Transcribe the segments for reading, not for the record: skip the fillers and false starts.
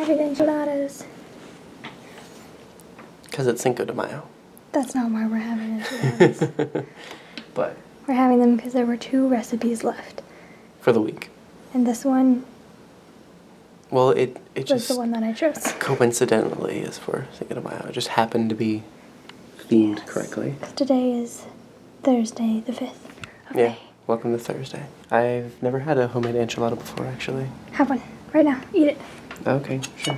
having enchiladas. Because it's Cinco de Mayo. That's not why we're having enchiladas. But We're having them because there were 2 recipes left. for the week. And this one Well, it was just the one that I chose. coincidentally is for Cinco de Mayo. It just happened to be themed correctly. Today is Thursday, the 5th of Yeah, May. welcome to Thursday. I've never had a homemade enchilada before, actually. Have one right now. Eat it. Okay, sure.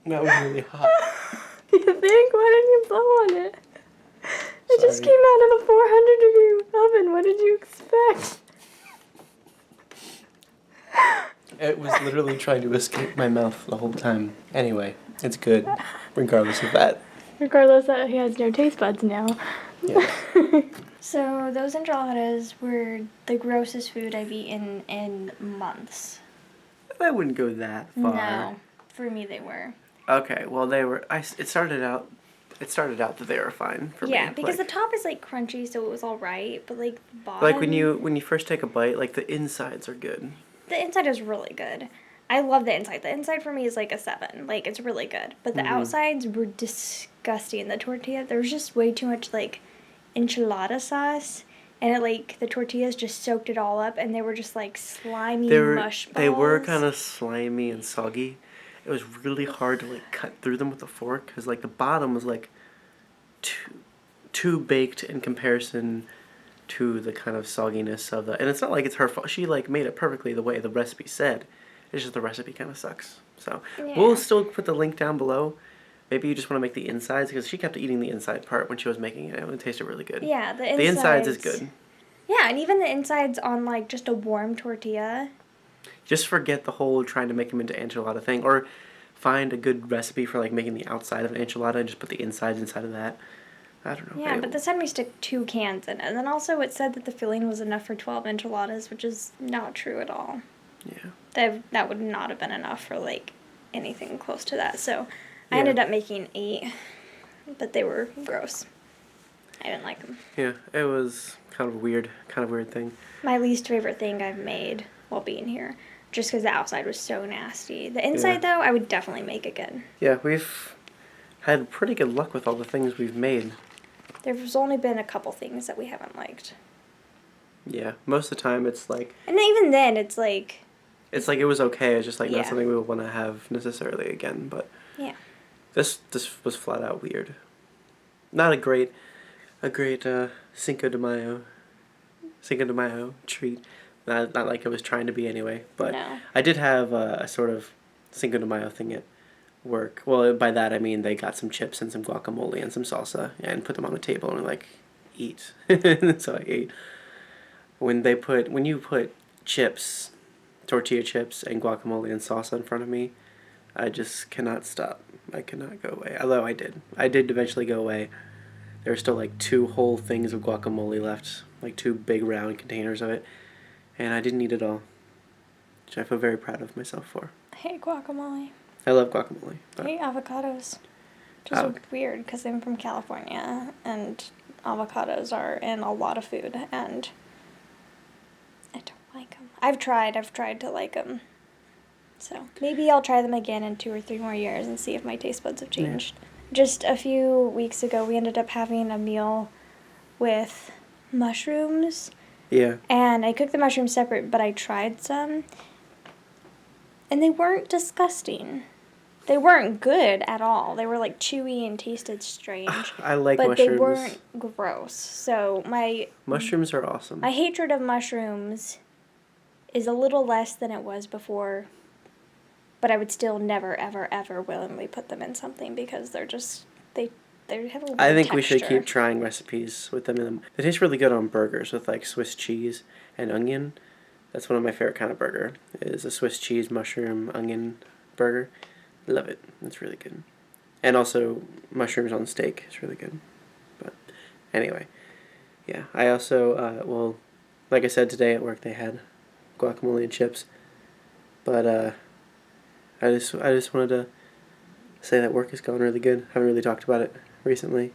That was really hot. You think? Why didn't you blow on it? It just Sorry. came out of a 400-degree oven. What did you expect? It was literally trying to escape my mouth the whole time. Anyway, it's good, regardless of that. Regardless that he has no taste buds now. Yeah. So those enchiladas were the grossest food I've eaten in months. I wouldn't go that far. No, for me they were. Okay, well they were. It started out that they were fine for me. Yeah, because like, the top is like crunchy, so it was all right. But like the bottom, like when you first take a bite, like the insides are good. the inside is really good. I love the inside. The inside for me is like a 7. Like it's really good. But the outsides were disgusting. The tortilla, there was just way too much like enchilada sauce. And it, like, the tortillas just soaked it all up, and they were just, like, slimy mush balls. They were kind of slimy and soggy. It was really hard to, like, cut through them with a fork, because, like, the bottom was, like, too baked in comparison to the kind of sogginess of the... And it's not like it's her fault. She, like, made it perfectly the way the recipe said. It's just the recipe kind of sucks. So, we'll still put the link down below. Maybe you just want to make the insides, because she kept eating the inside part when she was making it. It tasted really good. Yeah, the insides is good. Yeah, and even the insides on, like, just a warm tortilla. Just forget the whole trying to make them into enchilada thing. Or find a good recipe for, like, making the outside of an enchilada and just put the insides inside of that. I don't know. Yeah, but this had me stick 2 cans in it. And then also it said that the filling was enough for 12 enchiladas, which is not true at all. Yeah. That would not have been enough for, like, anything close to that. So... I Yeah. ended up making 8, but they were gross. I didn't like them. Yeah, it was kind of a weird thing. My least favorite thing I've made while being here, just because the outside was so nasty. The inside, though, I would definitely make again. Yeah, we've had pretty good luck with all the things we've made. There's only been a couple things that we haven't liked. Yeah, most of the time it's like... And even then, it's like... It's like it was okay, it's just like not something we would want to have necessarily again, but... Yeah. This was flat out weird. Not a great Cinco de Mayo treat. Not like it was trying to be anyway. But No. I did have a sort of Cinco de Mayo thing at work. Well, by that I mean they got some chips and some guacamole and some salsa and put them on the table and like, eat. So I ate. When you put chips, tortilla chips and guacamole and salsa in front of me, I just cannot stop. I cannot go away. Although I did. I did eventually go away. There were still like 2 whole things of guacamole left. Like 2 big round containers of it. And I didn't eat it all. Which I feel very proud of myself for. I hate guacamole. I love guacamole. I hate avocados. Which is weird, because I'm from California, and avocados are in a lot of food, and I don't like them. I've tried to like them. So maybe I'll try them again in 2 or 3 more years and see if my taste buds have changed. Yeah. Just a few weeks ago, we ended up having a meal with mushrooms. Yeah. And I cooked the mushrooms separate, but I tried some. And they weren't disgusting. They weren't good at all. They were like chewy and tasted strange. I like but mushrooms. But they weren't gross. So mushrooms are awesome. My hatred of mushrooms is a little less than it was before. But I would still never, ever, ever willingly put them in something because they're just, they have a little I think texture. we should keep trying recipes with them in them. They taste really good on burgers with like Swiss cheese and onion. That's one of my favorite kind of burger, is a Swiss cheese, mushroom, onion burger. Love it. It's really good. And also mushrooms on steak is really good. But anyway, yeah. I also, like I said, today at work they had guacamole and chips. But I just wanted to say that work is going really good. Haven't really talked about it recently,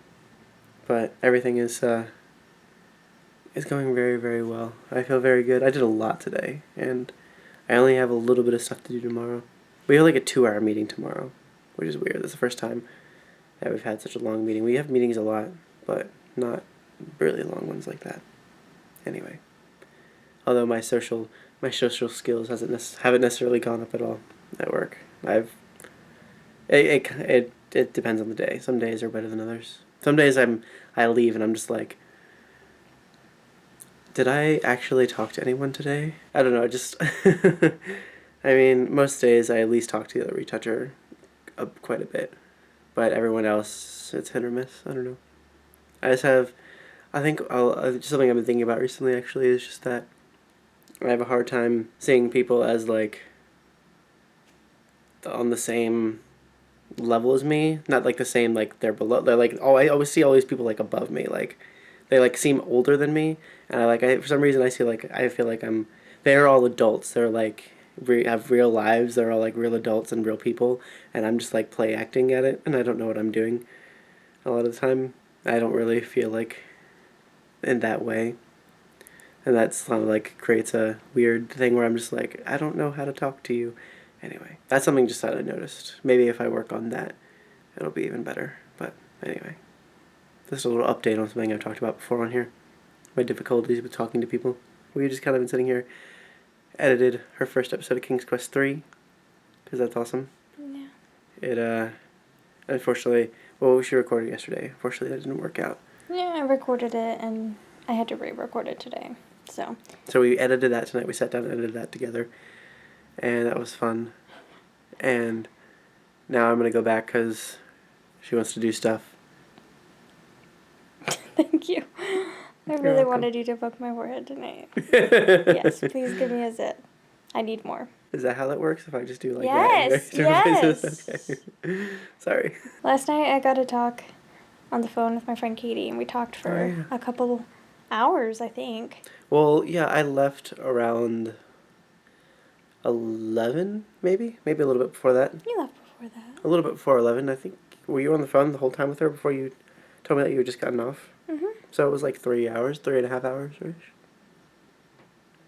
but everything is going very, very well. I feel very good. I did a lot today, and I only have a little bit of stuff to do tomorrow. We have like a 2-hour meeting tomorrow, which is weird. That's the first time that we've had such a long meeting. We have meetings a lot, but not really long ones like that. Anyway, although my social skills haven't necessarily gone up at all at work. It depends on the day. Some days are better than others. Some days I leave and I'm just like, did I actually talk to anyone today? I don't know. Just I mean, most days I at least talk to the other retoucher quite a bit, but everyone else it's hit or miss. I don't know. I think something I've been thinking about recently actually is just that I have a hard time seeing people as like on the same level as me, not like the same like they're below. They're like I always see all these people like above me, like they like seem older than me, and for some reason I feel like they're all adults. They're like have real lives. They're all like real adults and real people, and I'm just like play acting at it, and I don't know what I'm doing. A lot of the time, I don't really feel like in that way. And that's kind of like creates a weird thing where I'm just like, I don't know how to talk to you. Anyway, that's something just that I noticed. Maybe if I work on that, it'll be even better. But anyway, just a little update on something I've talked about before on here. My difficulties with talking to people. We just kind of been sitting here, edited her first episode of King's Quest 3, because that's awesome. Yeah. It, unfortunately, well, she recorded yesterday. Unfortunately, that didn't work out. Yeah, I recorded it and I had to re-record it today. So we edited that tonight. We sat down and edited that together. And that was fun. And now I'm going to go back because she wants to do stuff. Thank you. I really wanted you to book my forehead tonight. Yes, please give me a zit. I need more. Is that how that works? If I just do like yes, that? Yes. Okay. Sorry. Last night I got to talk on the phone with my friend Katie, and we talked for a couple hours, I think. Well, yeah, I left around 11, maybe a little bit before that. You left before that. A little bit before 11, I think. Were you on the phone the whole time with her before you told me that you had just gotten off? Mm-hmm. So it was like 3.5 hours, right?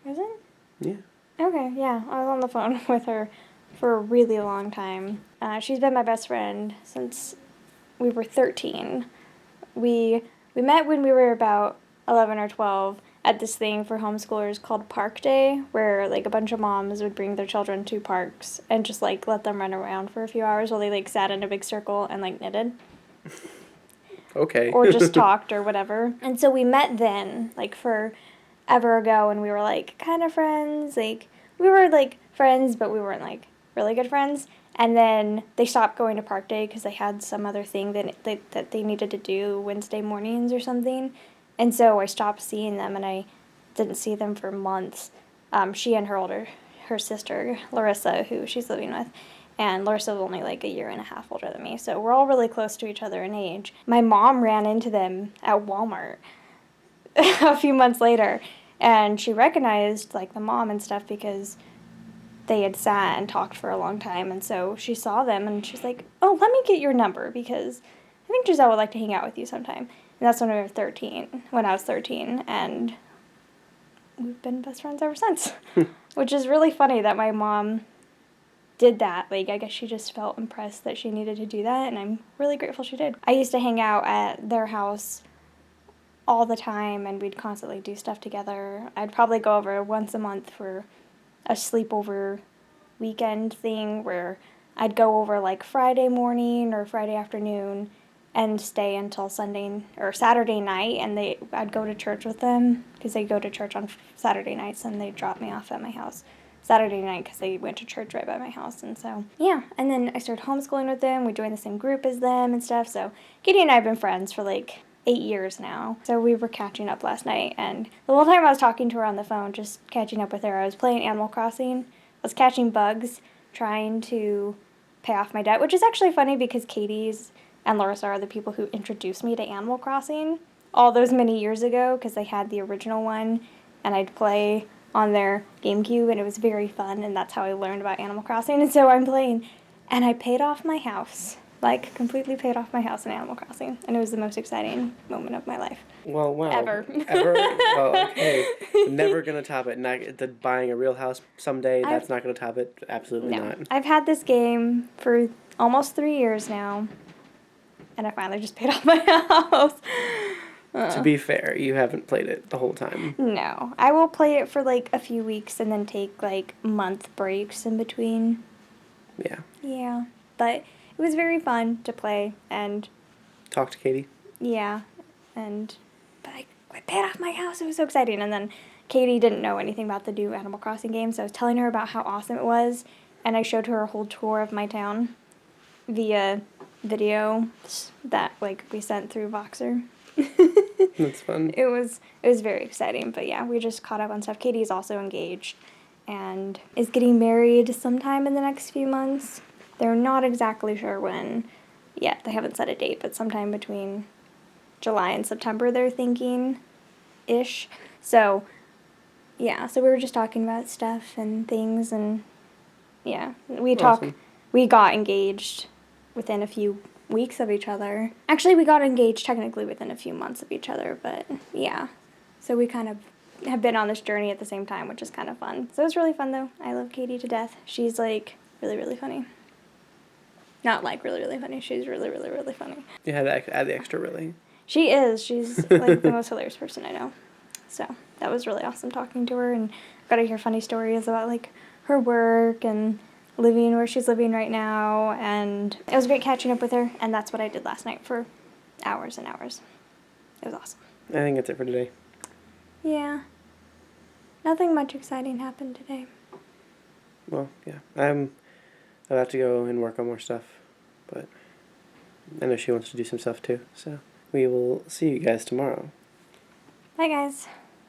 Was it? Yeah. Okay, yeah. I was on the phone with her for a really long time. She's been my best friend since we were 13. We met when we were about 11 or 12 at this thing for homeschoolers called Park Day, where like a bunch of moms would bring their children to parks and just like let them run around for a few hours while they like sat in a big circle and like knitted. Okay. Or just talked or whatever. And so we met then, like forever ago, and we were like kind of friends. Like we were like friends, but we weren't like really good friends. And then they stopped going to Park Day because they had some other thing that they needed to do Wednesday mornings or something. And so I stopped seeing them, and I didn't see them for months. She and her sister, Larissa, who she's living with, and Larissa was only like a year and a half older than me. So we're all really close to each other in age. My mom ran into them at Walmart a few months later, and she recognized like the mom and stuff because they had sat and talked for a long time. And so she saw them, and she's like, oh, let me get your number because I think Giselle would like to hang out with you sometime. And that's when I was 13, and we've been best friends ever since. Which is really funny that my mom did that. Like, I guess she just felt impressed that she needed to do that, and I'm really grateful she did. I used to hang out at their house all the time, and we'd constantly do stuff together. I'd probably go over once a month for a sleepover weekend thing where I'd go over like Friday morning or Friday afternoon and stay until Sunday or Saturday night, and I'd go to church with them because they go to church on Saturday nights, and they'd drop me off at my house Saturday night because they went to church right by my house. And so yeah, and then I started homeschooling with them. We joined the same group as them and stuff. So Katie and I have been friends for like 8 years now. So we were catching up last night, and the whole time I was talking to her on the phone, just catching up with her, I was playing Animal Crossing. I was catching bugs, trying to pay off my debt, which is actually funny because Katie's and Larissa are the people who introduced me to Animal Crossing all those many years ago because they had the original one, and I'd play on their GameCube, and it was very fun, and that's how I learned about Animal Crossing. And so I'm playing, and I paid off my house. Like, completely paid off my house in Animal Crossing, and it was the most exciting moment of my life. Well, wow. Ever. Well, like, hey, never gonna top it. Not buying a real house someday. That's not gonna top it. Absolutely not. I've had this game for almost 3 years now, and I finally just paid off my house. To be fair, you haven't played it the whole time. No, I will play it for like a few weeks and then take like month breaks in between. Yeah. Yeah, but it was very fun to play, and Talk to Katie. yeah, but I paid off my house. It was so exciting. And then Katie didn't know anything about the new Animal Crossing game, so I was telling her about how awesome it was, and I showed her a whole tour of my town via video that like we sent through Voxer. That's fun. It was very exciting, but yeah, we just caught up on stuff. Katie's also engaged and is getting married sometime in the next few months. They're not exactly sure when yet. They haven't set a date, but sometime between July and September they're thinking ish. So yeah, so we were just talking about stuff and things, and yeah, we got engaged within a few weeks of each other. Actually, we got engaged technically within a few months of each other, but yeah. So we kind of have been on this journey at the same time, which is kind of fun. So it's really fun, though. I love Katie to death. She's, like, really, really funny. Not, like, really, really funny. She's really, really, really funny. You had to add the extra really. She is. She's, like, the most hilarious person I know. So that was really awesome talking to her, and got to hear funny stories about, like, her work and living where she's living right now, and it was great catching up with her, and that's what I did last night for hours and hours. It was awesome. I think that's it for today. Yeah. Nothing much exciting happened today. Well, yeah. I'm about to go and work on more stuff, but I know she wants to do some stuff too, so we will see you guys tomorrow. Bye, guys.